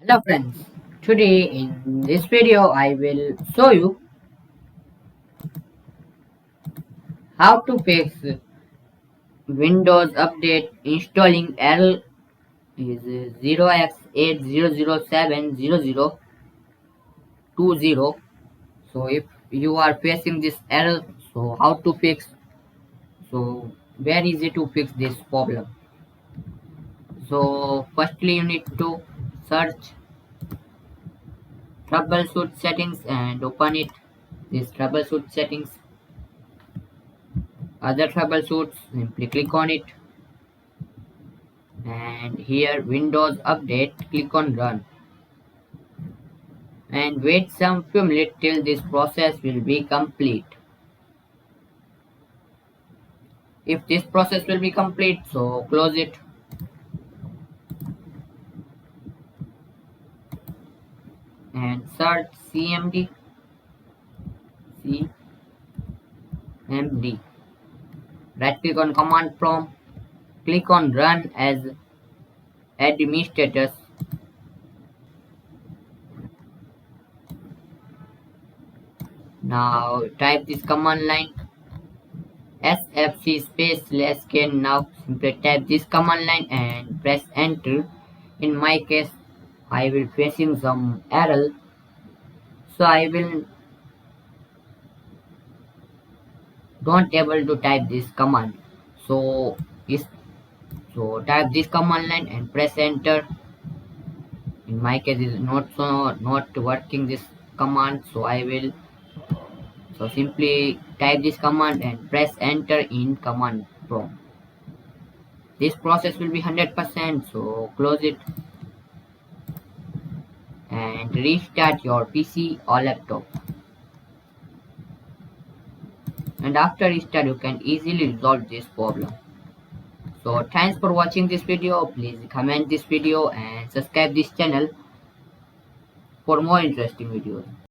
Hello friends, today in this video I will show you how to fix Windows Update installing error is 0x80070020. So if you are facing this error, so how to fix, so very easy to fix this problem. So firstly you need to search troubleshoot settings and open it. This troubleshoot settings, other troubleshoots, simply click on it, and here Windows Update, click on run and wait some few minutes till this process will be complete. If this process will be complete, so close it and search cmd, right click on command prompt, click on run as administrators. Now type this command line sfc space /scan. Now simply type this command line and press enter. In my case I will facing some error, so I will don't able to type this command. So is so type this command line and press enter. In my case is not working this command, so I will so simply type this command and press enter in command prompt. This process will be 100%, so close it and restart your PC or laptop. And after restart you can easily resolve this problem. So thanks for watching this video. Please comment this video and subscribe this channel for more interesting videos.